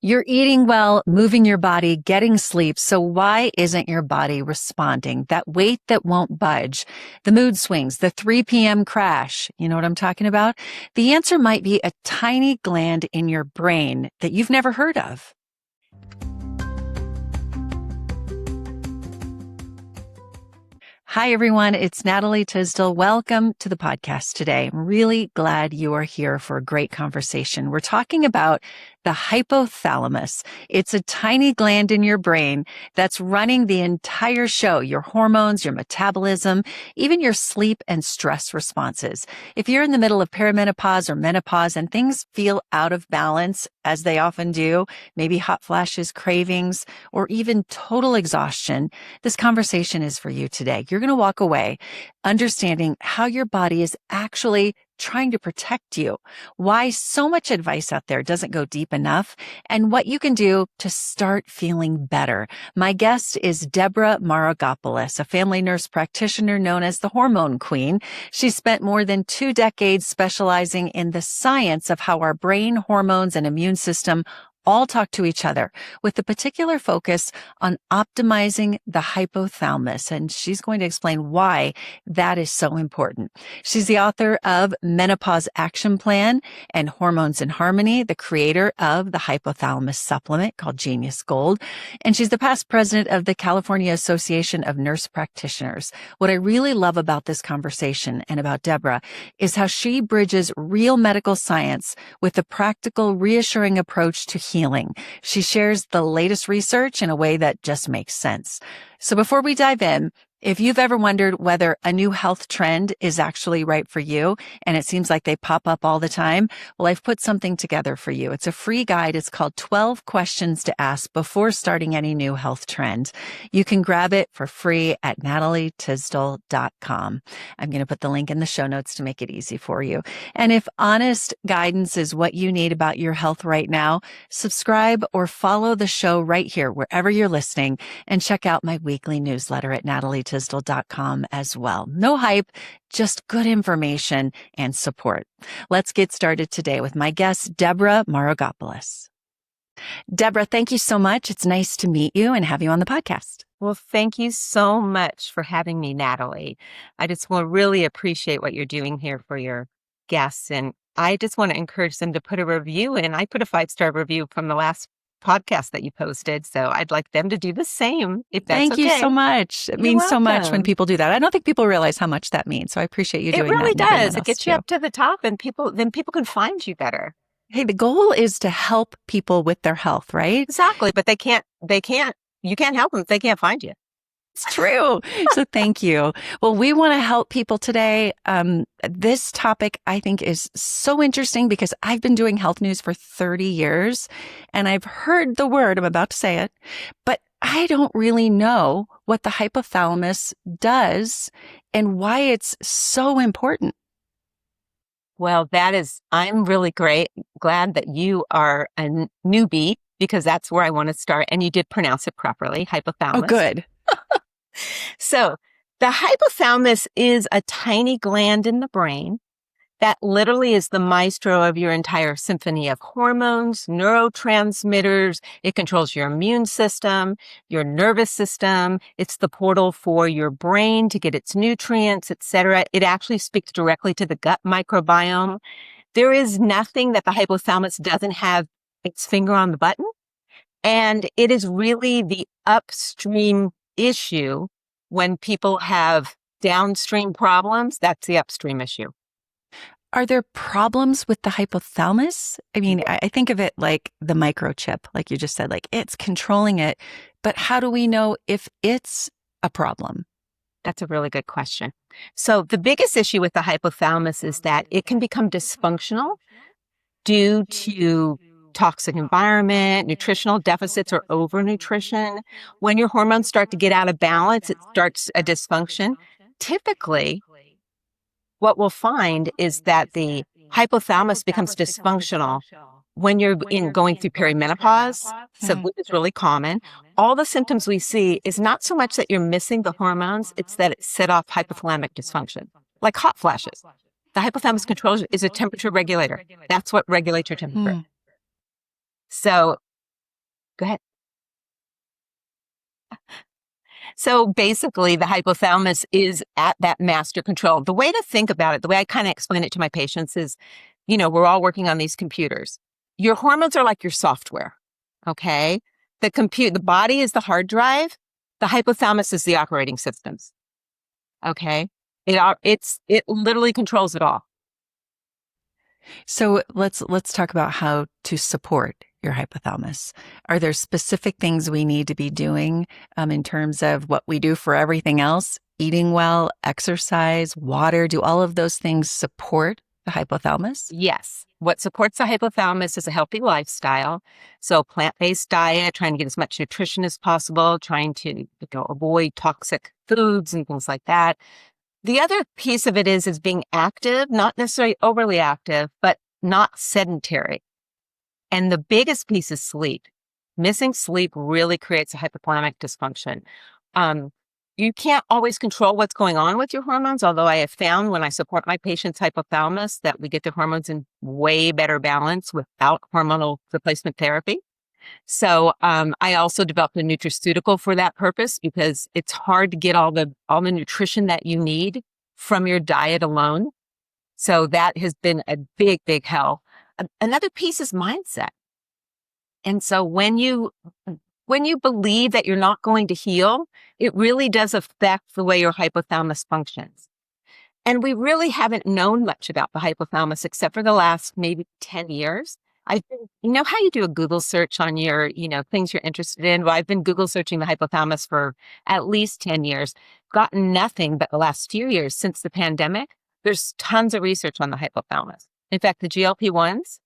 You're eating well, moving your body, getting sleep. So why isn't your body responding? That weight that won't budge, the mood swings, the 3 p.m. crash. You know what I'm talking about? The answer might be a tiny gland in your brain that you've never heard of. Hi, everyone. It's Natalie Tysdal. Welcome to the podcast today. I'm really glad you are here for a great conversation. We're talking about the hypothalamus. It's a tiny gland in your brain that's running the entire show, your hormones, your metabolism, even your sleep and stress responses. If you're in the middle of perimenopause or menopause and things feel out of balance, as they often do, maybe hot flashes, cravings, or even total exhaustion, this conversation is for you today. You're going to walk away understanding how your body is actually trying to protect you, why so much advice out there doesn't go deep enough, and what you can do to start feeling better. My guest is Deborah Maragopoulos, a family nurse practitioner known as the Hormone Queen. She spent more than 2 decades specializing in the science of how our brain, hormones, and immune system all talk to each other, with a particular focus on optimizing the hypothalamus. And she's going to explain why that is so important. She's the author of Menopause Action Plan and Hormones in Harmony, the creator of the hypothalamus supplement called Genius Gold. And she's the past president of the California Association of Nurse Practitioners. What I really love about this conversation and about Deborah is how she bridges real medical science with a practical, reassuring approach to healing. She shares the latest research in a way that just makes sense. So before we dive in, if you've ever wondered whether a new health trend is actually right for you, and it seems like they pop up all the time, well, I've put something together for you. It's a free guide. It's called 12 Questions to Ask Before Starting Any New Health Trend. You can grab it for free at natalietysdal.com. I'm going to put the link in the show notes to make it easy for you. And if honest guidance is what you need about your health right now, subscribe or follow the show right here, wherever you're listening, and check out my weekly newsletter at natalietysdal.com as well. No hype, just good information and support. Let's get started today with my guest, Deborah Maragopoulos. Deborah, thank you so much. It's nice to meet you and have you on the podcast. Well, thank you so much for having me, Natalie. I just want to really appreciate what you're doing here for your guests. And I just want to encourage them to put a review in. I put a 5-star review from the last podcast that you posted. So I'd like them to do the same if that's Thank okay. you so much. It means so much when people do that. I don't think people realize how much that means. So I appreciate you doing that. It really does. It gets too. you up to the top and people can find you better. Hey, the goal is to help people with their health, right? Exactly. But you can't help them if they can't find you. It's true. So thank you. Well, we want to help people today. This topic, I think, is so interesting because I've been doing health news for 30 years and I've heard the word, I'm about to say it, but I don't really know what the hypothalamus does and why it's so important. Well, I'm really glad that you are a newbie because that's where I want to start. And you did pronounce it properly, hypothalamus. Oh, good. So the hypothalamus is a tiny gland in the brain that literally is the maestro of your entire symphony of hormones, neurotransmitters. It controls your immune system, your nervous system. It's the portal for your brain to get its nutrients, etc. It actually speaks directly to the gut microbiome. There is nothing that the hypothalamus doesn't have its finger on the button. And it is really the upstream issue. When people have downstream problems, that's the upstream issue. Are there problems with the hypothalamus? I mean, I think of it like the microchip, like you just said, like it's controlling it. But how do we know if it's a problem? That's a really good question. So the biggest issue with the hypothalamus is that it can become dysfunctional due to toxic environment, nutritional deficits, or overnutrition. When your hormones start to get out of balance, it starts a dysfunction. Typically, what we'll find is that the hypothalamus becomes dysfunctional when you're going through perimenopause, so which is really common. All the symptoms we see is not so much that you're missing the hormones, it's that it set off hypothalamic dysfunction, like hot flashes. The hypothalamus control is a temperature regulator. That's what regulates your temperature. So Go ahead. So basically, the hypothalamus is at that master control. The way to think about it, the way I kind of explain it to my patients is, we're all working on these computers. Your hormones are like your software, okay? The body is the hard drive. The hypothalamus is the operating systems, okay? It literally controls it all. So let's talk about how to support your hypothalamus. Are there specific things we need to be doing in terms of what we do for everything else? Eating well, exercise, water, do all of those things support the hypothalamus? Yes. What supports the hypothalamus is a healthy lifestyle. So plant-based diet, trying to get as much nutrition as possible, trying to avoid toxic foods and things like that. The other piece of it is being active, not necessarily overly active, but not sedentary. And the biggest piece is sleep. Missing sleep really creates a hypothalamic dysfunction. You can't always control what's going on with your hormones, although I have found when I support my patients' hypothalamus that we get their hormones in way better balance without hormonal replacement therapy. So I also developed a nutraceutical for that purpose because it's hard to get all the nutrition that you need from your diet alone. So that has been a big, big help. Another piece is mindset. And so when you believe that you're not going to heal, it really does affect the way your hypothalamus functions. And we really haven't known much about the hypothalamus except for the last maybe 10 years. How you do a Google search on your, things you're interested in? Well, I've been Google searching the hypothalamus for at least 10 years, gotten nothing but the last few years since the pandemic. There's tons of research on the hypothalamus. In fact, the GLP-1s,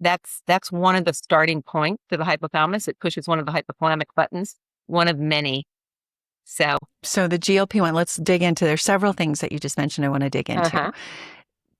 that's one of the starting points to the hypothalamus. It pushes one of the hypothalamic buttons, one of many. So the GLP-1, let's dig into, there's several things that you just mentioned I want to dig into.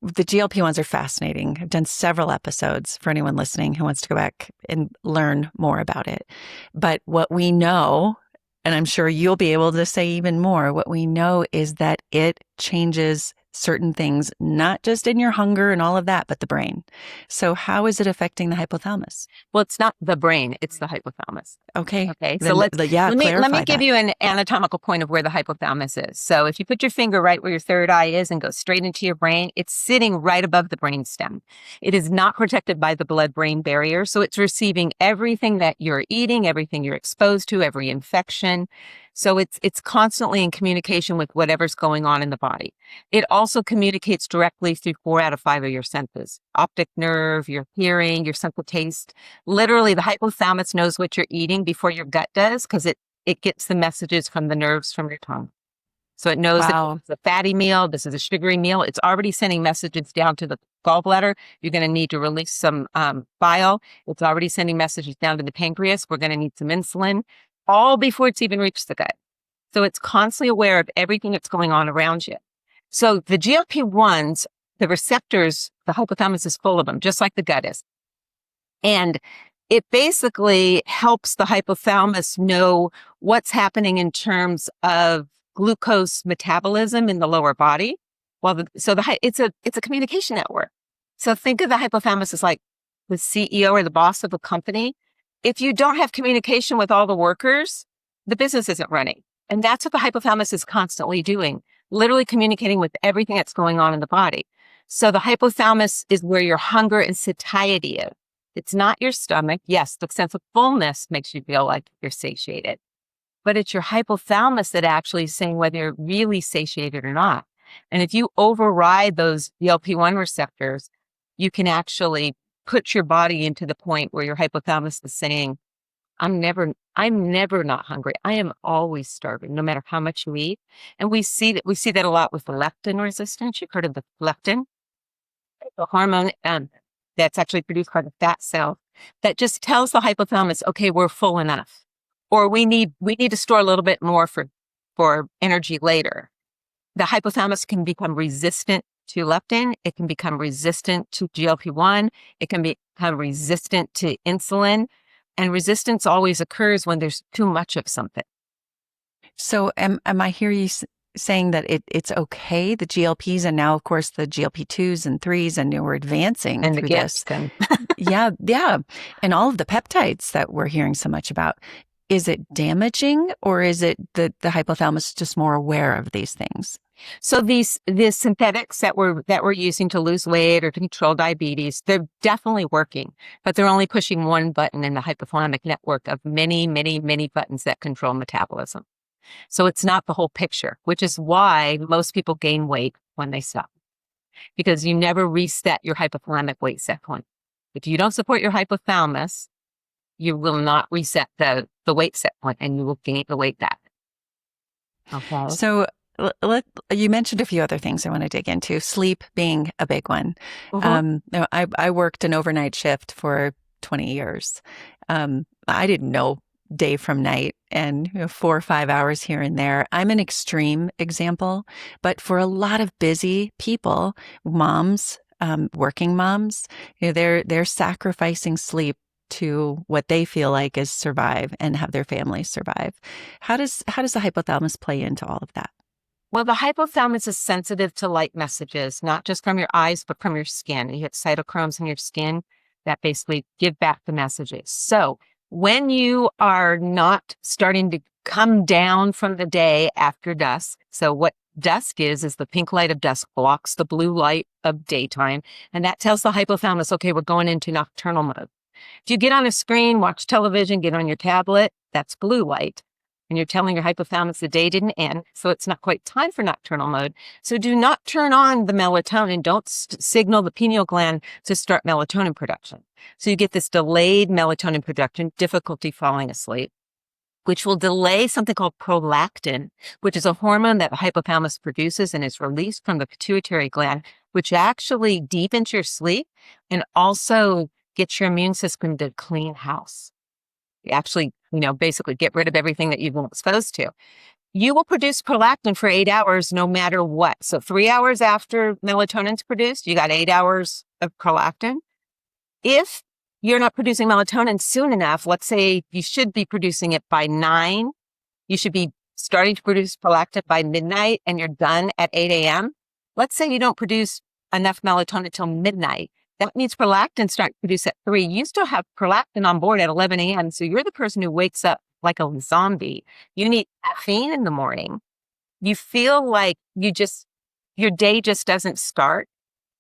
The GLP-1s are fascinating. I've done several episodes for anyone listening who wants to go back and learn more about it. But what we know, and I'm sure you'll be able to say even more, what we know is that it changes certain things, not just in your hunger and all of that, but the brain. So how is it affecting the hypothalamus? Well, it's not the brain, it's the hypothalamus. Okay. So let me give that. you an anatomical point of where the hypothalamus is. So if you put your finger right where your third eye is and go straight into your brain, it's sitting right above the brainstem. It is not protected by the blood-brain barrier. So it's receiving everything that you're eating, everything you're exposed to, every infection. So it's constantly in communication with whatever's going on in the body. It also communicates directly through 4 out of 5 of your senses: optic nerve, your hearing, your sense of taste. Literally, the hypothalamus knows what you're eating before your gut does because it gets the messages from the nerves from your tongue. So it knows that this is a fatty meal, this is a sugary meal. It's already sending messages down to the gallbladder. You're going to need to release some bile. It's already sending messages down to the pancreas. We're going to need some insulin, all before it's even reached the gut. So it's constantly aware of everything that's going on around you. So the GLP-1s, the receptors, the hypothalamus is full of them, just like the gut is. And it basically helps the hypothalamus know what's happening in terms of glucose metabolism in the lower body. It's a communication network. So think of the hypothalamus as like the CEO or the boss of a company. If you don't have communication with all the workers, the business isn't running. And that's what the hypothalamus is constantly doing, literally communicating with everything that's going on in the body. So the hypothalamus is where your hunger and satiety is. It's not your stomach. Yes, the sense of fullness makes you feel like you're satiated, but it's your hypothalamus that actually is saying whether you're really satiated or not. And if you override those GLP-1 receptors, you can actually put your body into the point where your hypothalamus is saying, I'm never not hungry. I am always starving, no matter how much you eat. And we see that a lot with the leptin resistance. You've heard of the leptin, the hormone that's actually produced by the fat cell that just tells the hypothalamus, okay, we're full enough, or we need to store a little bit more for energy later. The hypothalamus can become resistant to leptin. It can become resistant to GLP-1. It can become resistant to insulin. And resistance always occurs when there's too much of something. So am I hearing saying that it's okay, the GLPs, and now, of course, the GLP-2s and 3s, and we're advancing And the through this. GIPs. Yeah, yeah. And all of the peptides that we're hearing so much about. Is it damaging, or is it the hypothalamus is just more aware of these things? So these synthetics that we're using to lose weight or to control diabetes, they're definitely working, but they're only pushing one button in the hypothalamic network of many, many, many buttons that control metabolism. So it's not the whole picture, which is why most people gain weight when they stop, because you never reset your hypothalamic weight set point. If you don't support your hypothalamus, you will not reset the weight set point, and you will gain the weight back. Okay. So you mentioned a few other things I want to dig into, sleep being a big one. I worked an overnight shift for 20 years. I didn't know day from night, and 4 or 5 hours here and there. I'm an extreme example, but for a lot of busy people, moms, working moms, they're sacrificing sleep to what they feel like is survive and have their families survive. How does the hypothalamus play into all of that? Well, the hypothalamus is sensitive to light messages, not just from your eyes, but from your skin. You have cytochromes in your skin that basically give back the messages. So when you are not starting to come down from the day after dusk, so what dusk is the pink light of dusk blocks the blue light of daytime, and that tells the hypothalamus, okay, we're going into nocturnal mode. If you get on a screen, watch television, get on your tablet, that's blue light. And you're telling your hypothalamus the day didn't end, so it's not quite time for nocturnal mode. So do not turn on the melatonin. Don't signal the pineal gland to start melatonin production. So you get this delayed melatonin production, difficulty falling asleep, which will delay something called prolactin, which is a hormone that the hypothalamus produces and is released from the pituitary gland, which actually deepens your sleep and also get your immune system to clean house. You actually, basically get rid of everything that you've been exposed to. You will produce prolactin for 8 hours no matter what. So 3 hours after melatonin's produced, you got 8 hours of prolactin. If you're not producing melatonin soon enough, let's say you should be producing it by 9, you should be starting to produce prolactin by midnight, and you're done at 8 a.m. Let's say you don't produce enough melatonin till midnight. That means prolactin starts to produce at 3. You still have prolactin on board at 11 a.m. So you're the person who wakes up like a zombie. You need caffeine in the morning. You feel like your day just doesn't start.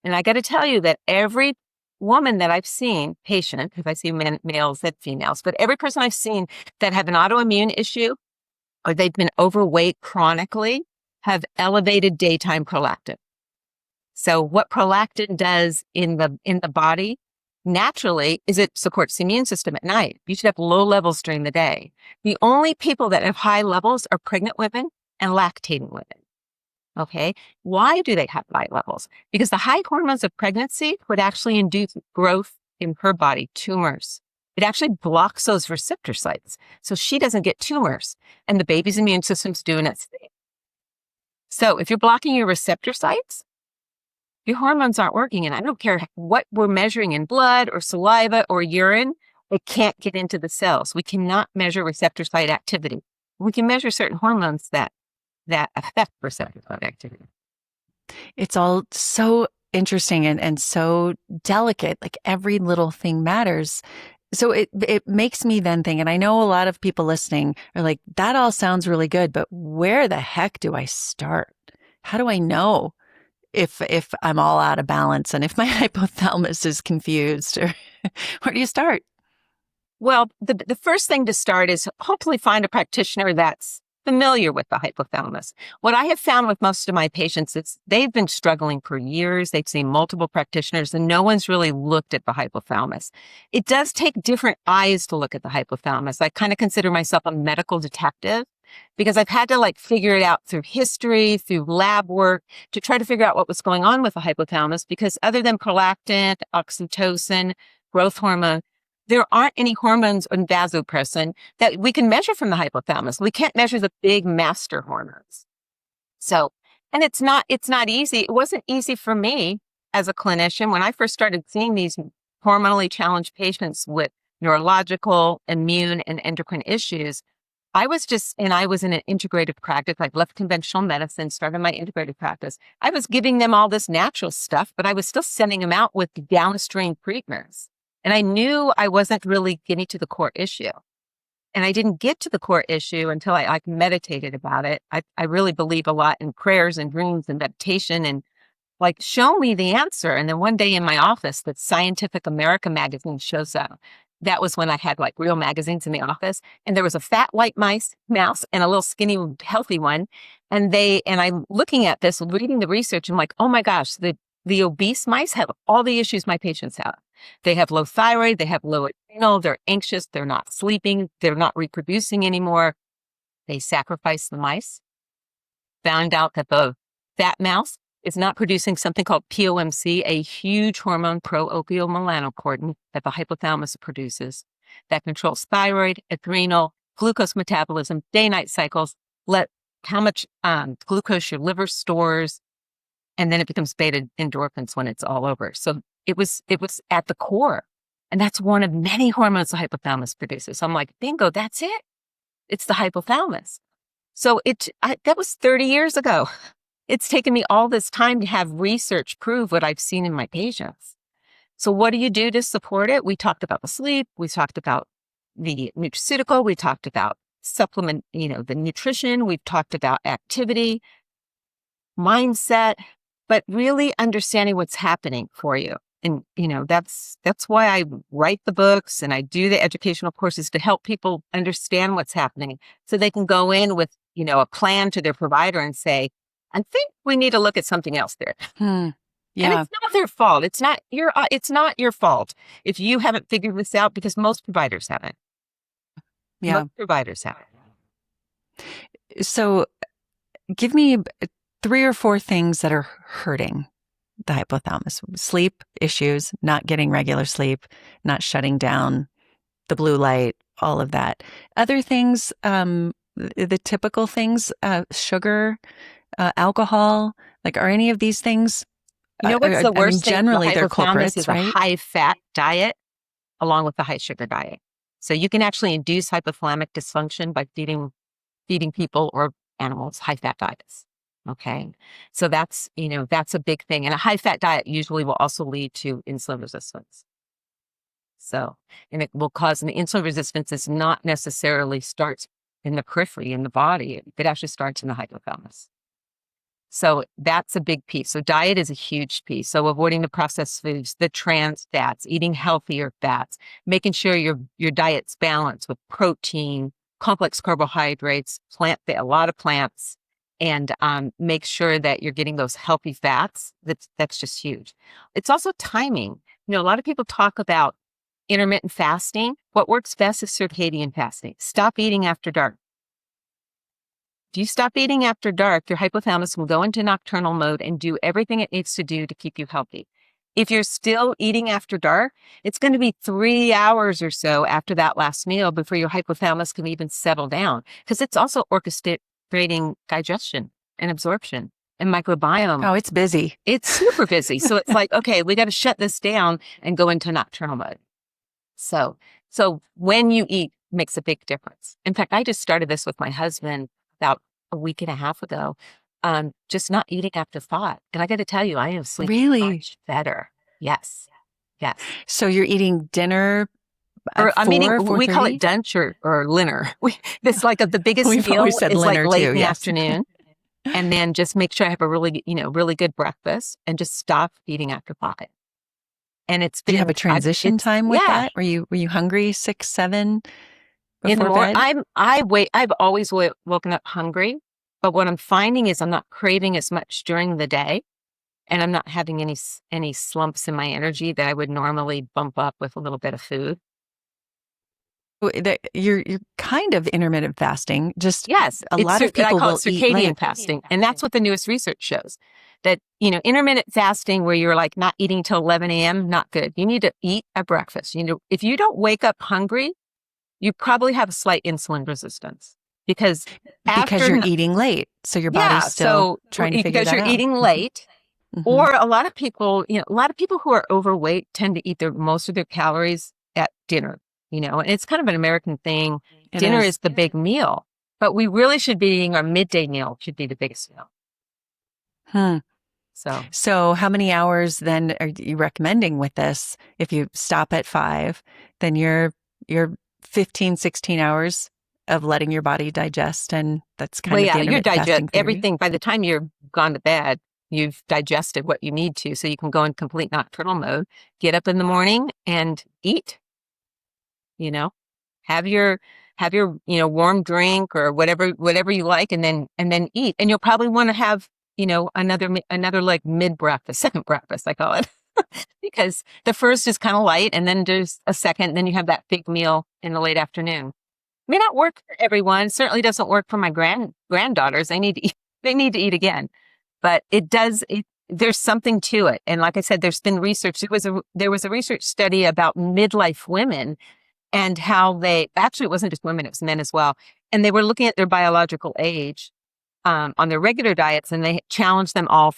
And I got to tell you that every woman that I've seen, patient, if I see males and females, but every person I've seen that have an autoimmune issue or they've been overweight chronically have elevated daytime prolactin. So what prolactin does in the body naturally is it supports the immune system at night. You should have low levels during the day. The only people that have high levels are pregnant women and lactating women. Okay. Why do they have high levels? Because the high hormones of pregnancy would actually induce growth in her body, tumors. It actually blocks those receptor sites. So she doesn't get tumors and the baby's immune system's doing its thing. So if you're blocking your receptor sites, your hormones aren't working. And I don't care what we're measuring in blood or saliva or urine, it can't get into the cells. We cannot measure receptor site activity. We can measure certain hormones that affect receptor site activity. It's all so interesting and so delicate, like every little thing matters. So it makes me then think, and I know a lot of people listening are like, that all sounds really good, but where the heck do I start? How do I know if I'm all out of balance and if my hypothalamus is confused? Or where do you start? Well, the first thing to start is hopefully find a practitioner that's familiar with the hypothalamus. What I have found with most of my patients is they've been struggling for years. They've seen multiple practitioners and no one's really looked at the hypothalamus. It does take different eyes to look at the hypothalamus. I kind of consider myself a medical detective because I've had to figure it out through history, through lab work to try to figure out what was going on with the hypothalamus, because other than prolactin, oxytocin, growth hormone, there aren't any hormones in vasopressin that we can measure from the hypothalamus. We can't measure the big master hormones. So, and it's not easy. It wasn't easy for me as a clinician when I first started seeing these hormonally challenged patients with neurological, immune, and endocrine issues. I was in an integrative practice. I left conventional medicine, started my integrative practice. I was giving them all this natural stuff, but I was still sending them out with downstream treatments. And I knew I wasn't really getting to the core issue. And I didn't get to the core issue until I like meditated about it. I really believe a lot in prayers and dreams and meditation and like, show me the answer. And then one day in my office, the Scientific America magazine shows up. That was when I had like real magazines in the office. And there was a fat white mouse and a little skinny, healthy one. And I'm looking at this, reading the research, and like, oh my gosh, the obese mice have all the issues my patients have. They have low thyroid, they have low adrenal, they're anxious, they're not sleeping, they're not reproducing anymore. They sacrificed the mice, found out that the fat mouse is not producing something called POMC, a huge hormone, pro-opioid melanocortin, that the hypothalamus produces that controls thyroid, adrenal, glucose metabolism, day-night cycles, how much glucose your liver stores, and then it becomes beta endorphins when it's all over. So it was at the core. And that's one of many hormones the hypothalamus produces. So I'm like, bingo, that's it. It's the hypothalamus. So that was 30 years ago. It's taken me all this time to have research prove what I've seen in my patients. So what do you do to support it? We talked about the sleep. We talked about the nutraceutical. We talked about supplement, the nutrition. We've talked about activity, mindset, but really understanding what's happening for you. And, that's why I write the books and I do the educational courses to help people understand what's happening so they can go in with, a plan to their provider and say, I think we need to look at something else there. Yeah. And it's not their fault. It's not your fault if you haven't figured this out, because most providers haven't. Yeah. Most providers haven't. So give me 3 or 4 things that are hurting the hypothalamus. Sleep issues, not getting regular sleep, not shutting down the blue light, all of that. Other things, the typical things, sugar, alcohol, like, are any of these things? What's the worst thing? Generally, they're culprits, is right? a high-fat diet along with the high-sugar diet. So you can actually induce hypothalamic dysfunction by feeding people or animals high-fat diets. Okay, so that's a big thing, and a high-fat diet usually will also lead to insulin resistance. So, and it will cause the insulin resistance is not necessarily starts in the periphery in the body; it actually starts in the hypothalamus. So that's a big piece. So diet is a huge piece. So avoiding the processed foods, the trans fats, eating healthier fats, making sure your diet's balanced with protein, complex carbohydrates, a lot of plants, and make sure that you're getting those healthy fats. That's just huge. It's also timing. A lot of people talk about intermittent fasting. What works best is circadian fasting. Stop eating after dark. If you stop eating after dark, your hypothalamus will go into nocturnal mode and do everything it needs to do to keep you healthy. If you're still eating after dark, it's going to be 3 hours or so after that last meal before your hypothalamus can even settle down, because it's also orchestrating digestion and absorption and microbiome. Oh, it's busy. It's super busy. So it's like, okay, we got to shut this down and go into nocturnal mode. So when you eat makes a big difference. In fact, I just started this with my husband about a week and a half ago, just not eating after 5. And I got to tell you, I am sleeping much better. Yes. So you're eating dinner at 4, we call it dunch or dinner. This like the biggest We've meal always said is like late too, in the yes. afternoon. And then just make sure I have a really good breakfast and just stop eating after 5. And it's been, do you have a transition time with that? Were you hungry 6, 7 before bed? I've always woken up hungry, but what I'm finding is I'm not craving as much during the day, and I'm not having any slumps in my energy that I would normally bump up with a little bit of food. You're kind of intermittent fasting. Just yes, a lot of people I call will it circadian fasting, and that's what the newest research shows. That intermittent fasting, where you're like not eating till 11 a.m., not good. You need to eat a breakfast. If you don't wake up hungry, you probably have a slight insulin resistance because you're eating late, so your body's still trying to figure that out. Because you're eating late, or a lot of people, who are overweight tend to eat most of their calories at dinner. And it's kind of an American thing. Dinner is the big meal. But we really should be eating our midday meal should be the biggest meal. Hmm. So So how many hours then are you recommending with this? If you stop at 5, then you're 15, 16 hours of letting your body digest. And that's kind of the you're intermittent fasting theory. everything. By the time you're gone to bed, you've digested what you need to. So you can go in complete nocturnal mode, get up in the morning and eat, you know, have your, warm drink or whatever you like, and then eat. And you'll probably want to have, another like mid breakfast, second breakfast, I call it, because the first is kind of light, and then there's a second, then you have that big meal in the late afternoon. May not work for everyone. Certainly doesn't work for my granddaughters. They need to eat, again, but it does. There's something to it. And like I said, there's been research. There was a research study about midlife women and how actually, it wasn't just women, it was men as well. And they were looking at their biological age, on their regular diets, and they challenged them all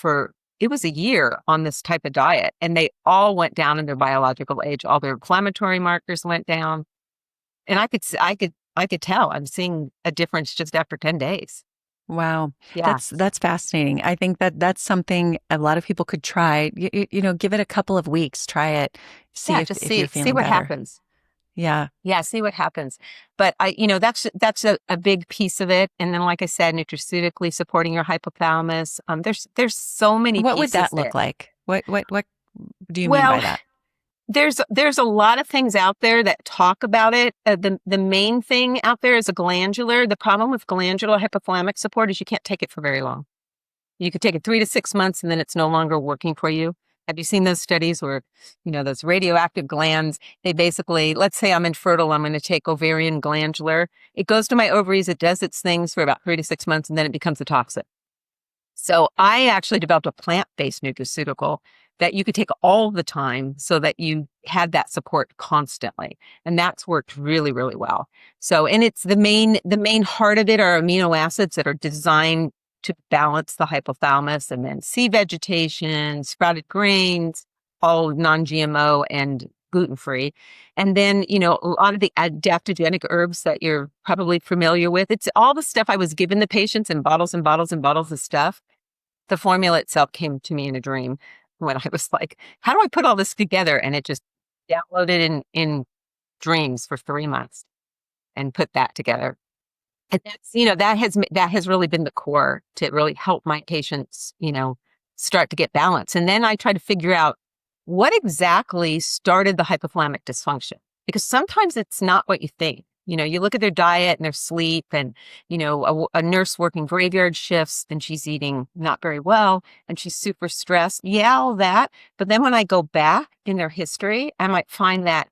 it was a year on this type of diet. And they all went down in their biological age. All their inflammatory markers went down. And I could tell I'm seeing a difference just after 10 days. Wow. Yeah. That's fascinating. I think that's something a lot of people could try. Give it a couple of weeks, try it, see if you're feeling see what better. happens. Yeah. Yeah, see what happens. But that's a big piece of it. And then, like I said, nutraceutically supporting your hypothalamus. There's so many What pieces would that there. look like? What do you mean by that? There's a lot of things out there that talk about it. The main thing out there is a glandular. The problem with glandular hypothalamic support is you can't take it for very long. You could take it 3 to 6 months and then it's no longer working for you. Have you seen those studies where, those radioactive glands, they basically, let's say I'm infertile, I'm going to take ovarian glandular. It goes to my ovaries, it does its things for about 3 to 6 months, and then it becomes a toxin. So I actually developed a plant-based nutraceutical that you could take all the time so that you had that support constantly. And that's worked really, really well. So, and it's the main heart of it are amino acids that are designed to balance the hypothalamus, and then seed vegetation, sprouted grains, all non-GMO and gluten-free. And then, a lot of the adaptogenic herbs that you're probably familiar with. It's all the stuff I was giving the patients in bottles and bottles and bottles of stuff. The formula itself came to me in a dream when I was like, how do I put all this together? And it just downloaded in dreams for 3 months and put that together. And that's, that has really been the core to really help my patients, start to get balance. And then I try to figure out what exactly started the hypothalamic dysfunction, because sometimes it's not what you think. You look at their diet and their sleep, and, a nurse working graveyard shifts and she's eating not very well and she's super stressed. Yeah, all that. But then when I go back in their history, I might find that,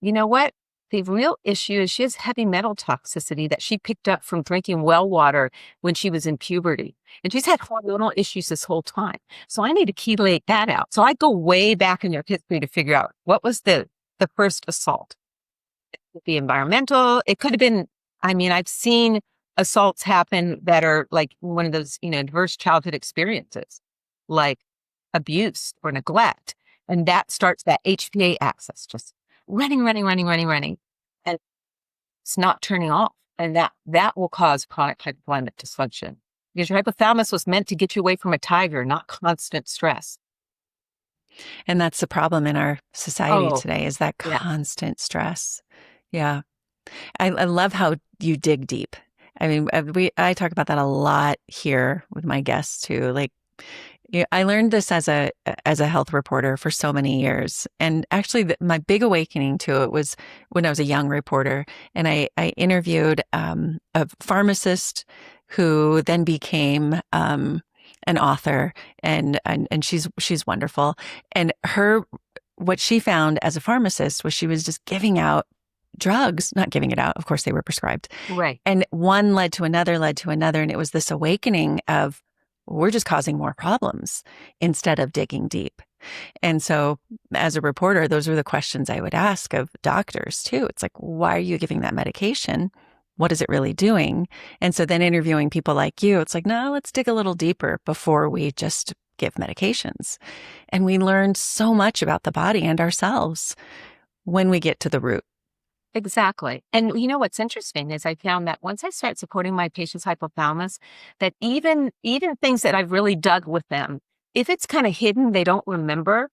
what? The real issue is she has heavy metal toxicity that she picked up from drinking well water when she was in puberty. And she's had hormonal issues this whole time. So I need to chelate that out. So I go way back in their history to figure out what was the first assault. It could be environmental. It could have been, I've seen assaults happen that are like one of those, adverse childhood experiences, like abuse or neglect. And that starts that HPA axis, just running. And it's not turning off. And that will cause chronic hypothalamic dysfunction, because your hypothalamus was meant to get you away from a tiger, not constant stress. And that's the problem in our society Oh, today, is that yeah. constant stress. Yeah. I love how you dig deep. I talk about that a lot here with my guests too. Like, I learned this as a health reporter for so many years. And actually my big awakening to it was when I was a young reporter, and I interviewed a pharmacist who then became an author, and she's wonderful. And what she found as a pharmacist was she was just giving out drugs, not giving it out. Of course, they were prescribed. Right. And one led to another. And it was this awakening of, we're just causing more problems instead of digging deep. And so as a reporter, those were the questions I would ask of doctors too. It's like, why are you giving that medication? What is it really doing? And so then interviewing people like you, it's like, no, let's dig a little deeper before we just give medications. And we learn so much about the body and ourselves when we get to the root. Exactly. And you know what's interesting is I found that once I start supporting my patient's hypothalamus, that even things that I've really dug with them, if it's kind of hidden, they don't remember,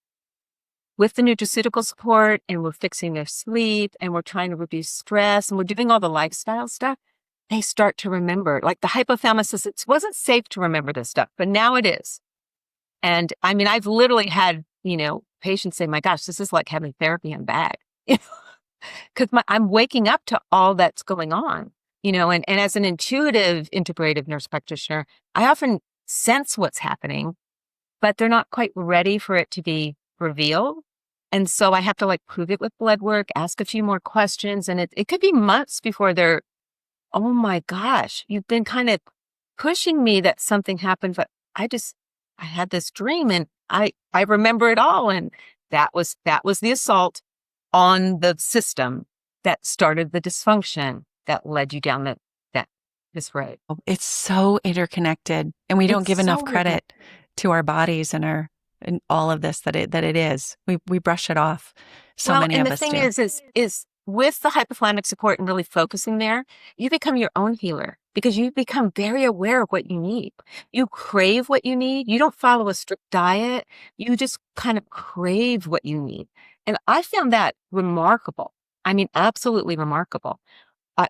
with the nutraceutical support and we're fixing their sleep and we're trying to reduce stress and we're doing all the lifestyle stuff, they start to remember. Like the hypothalamus says, it wasn't safe to remember this stuff, but now it is. And I mean, I've literally had, patients say, my gosh, this is like having therapy in a bag. Because I'm waking up to all that's going on, and as an intuitive integrative nurse practitioner, I often sense what's happening, but they're not quite ready for it to be revealed. And so I have to like prove it with blood work, ask a few more questions. And it could be months before they're, oh my gosh, you've been kind of pushing me that something happened, but I had this dream and I remember it all. And that was the assault on the system that started the dysfunction that led you down this road. It's so interconnected, and we don't give enough credit to our bodies and all of this that it is. We brush it off. Many of us do. And the thing is with the hypothalamic support and really focusing there, you become your own healer because you become very aware of what you need. You crave what you need. You don't follow a strict diet. You just kind of crave what you need. And I found that remarkable. I mean, absolutely remarkable.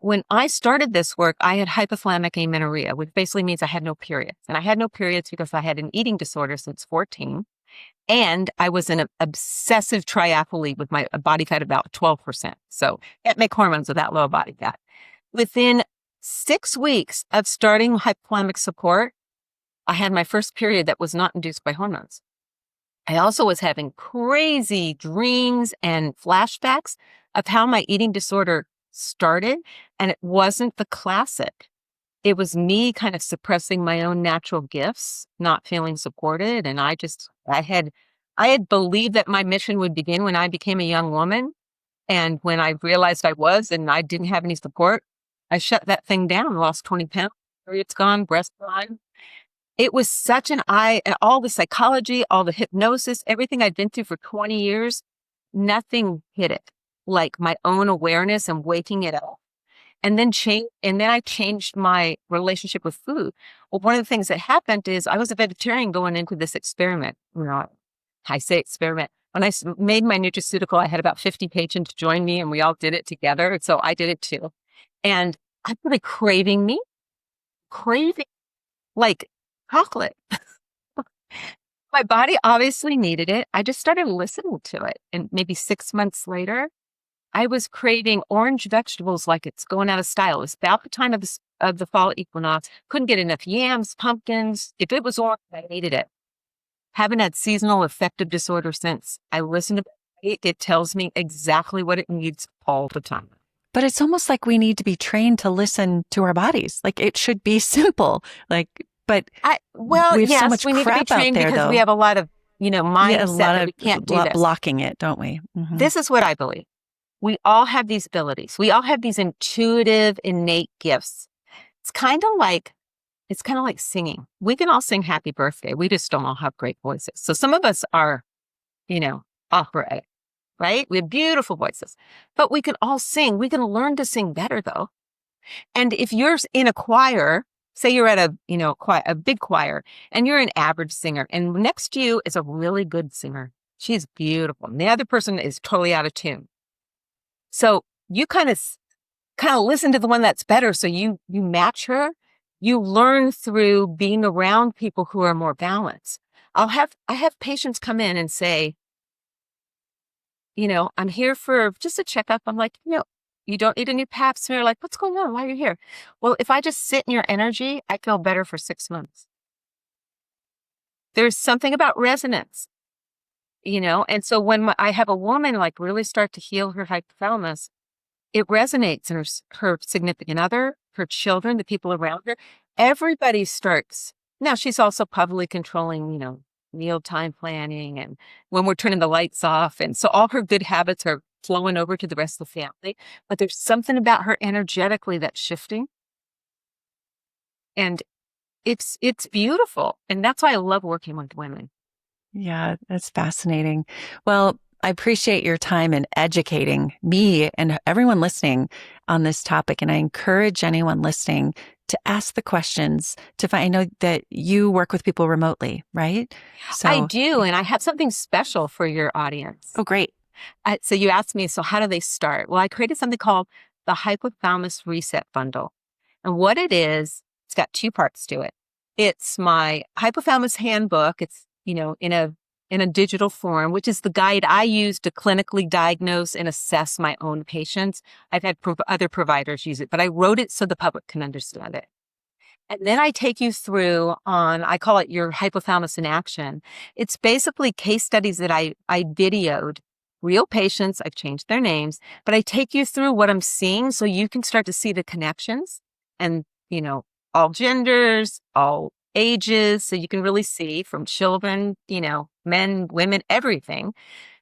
When I started this work, I had hypothalamic amenorrhea, which basically means I had no periods. And I had no periods because I had an eating disorder since 14. And I was an obsessive triathlete with my body fat about 12%. So can't make hormones with that low body fat. Within 6 weeks of starting hypothalamic support, I had my first period that was not induced by hormones. I also was having crazy dreams and flashbacks of how my eating disorder started. And it wasn't the classic. It was me kind of suppressing my own natural gifts, not feeling supported. And I had believed that my mission would begin when I became a young woman. And when I realized I was, and I didn't have any support, I shut that thing down, lost 20 pounds, period's gone, breast gone. It was such an all the psychology, all the hypnosis, everything I'd been through for 20 years, nothing hit it like my own awareness and waking it up. And then I changed my relationship with food. Well, one of the things that happened is I was a vegetarian going into this experiment. I say experiment. When I made my nutraceutical, I had about 50 patients join me and we all did it together. So I did it too. And I started craving like chocolate. My body obviously needed it. I just started listening to it. And maybe 6 months later, I was craving orange vegetables like it's going out of style. It was about the time of the fall equinox. Couldn't get enough yams, pumpkins. If it was orange, I needed it. Haven't had seasonal affective disorder since. I listen to it. It tells me exactly what it needs all the time. But it's almost like we need to be trained to listen to our bodies. Like it should be simple. But we have so much we need crap to be trained out there, because though. we have a lot of, mindset that we can't do this. Blocking it, don't we? Mm-hmm. This is what I believe. We all have these abilities. We all have these intuitive, innate gifts. It's kind of like singing. We can all sing happy birthday. We just don't all have great voices. So some of us are, operatic, right? We have beautiful voices, but we can all sing. We can learn to sing better though. And if you're in a choir, say you're at a big choir and you're an average singer and next to you is a really good singer. She's beautiful. And the other person is totally out of tune. So you kind of listen to the one that's better. So you match her. You learn through being around people who are more balanced. I have patients come in and say, I'm here for just a checkup. I'm like, you don't need a new pap smear. Like, what's going on? Why are you here? Well, if I just sit in your energy, I feel better for 6 months. There's something about resonance. And so when I have a woman like really start to heal her hypothalamus, it resonates in her significant other, her children, the people around her. Everybody starts. Now she's also publicly controlling, mealtime planning and when we're turning the lights off. And so all her good habits are flowing over to the rest of the family. But there's something about her energetically that's shifting. And it's beautiful. And that's why I love working with women. Yeah, that's fascinating. Well, I appreciate your time in educating me and everyone listening on this topic. And I encourage anyone listening to ask the questions to find. I know that you work with people remotely, right? So I do. And I have something special for your audience. Oh, great. So you asked me, so how do they start? Well, I created something called the Hypothalamus Reset Bundle. And what it is, it's got two parts to it. It's my hypothalamus handbook. It's, in a digital form, which is the guide I use to clinically diagnose and assess my own patients. I've had other providers use it, but I wrote it so the public can understand it. And then I take you through I call it your hypothalamus in action. It's basically case studies that I videoed, real patients. I've changed their names, but I take you through what I'm seeing so you can start to see the connections and, all genders, all ages. So you can really see from children, men, women, everything.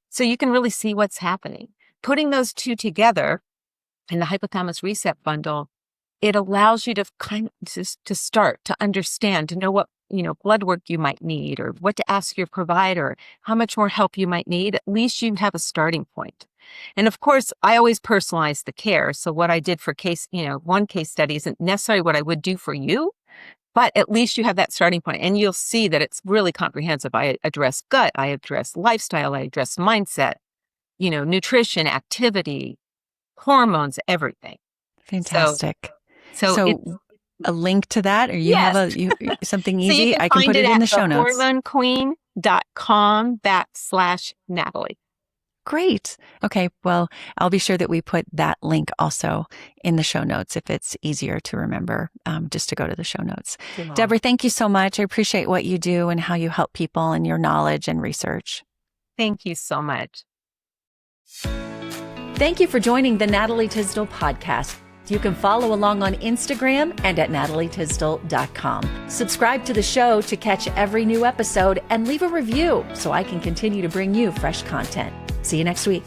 So you can really see what's happening. Putting those two together in the Hypothalamus Reset Bundle, it allows you to to start to understand, to know what, blood work you might need or what to ask your provider, how much more help you might need. At least you have a starting point. And of course, I always personalize the care. So what I did for one case study isn't necessarily what I would do for you, but at least you have that starting point, and you'll see that it's really comprehensive. I address gut, I address lifestyle, I address mindset, nutrition, activity, hormones, everything. Fantastic. So a link to that, or you have something easy? So I can put it in the show notes. hormonequeen.com/Natalie. Great. Okay. Well, I'll be sure that we put that link also in the show notes if it's easier to remember, just to go to the show notes. Yeah. Deborah, thank you so much. I appreciate what you do and how you help people and your knowledge and research. Thank you so much. Thank you for joining the Natalie Tysdal podcast. You can follow along on Instagram and at natalietysdal.com. Subscribe to the show to catch every new episode and leave a review so I can continue to bring you fresh content. See you next week.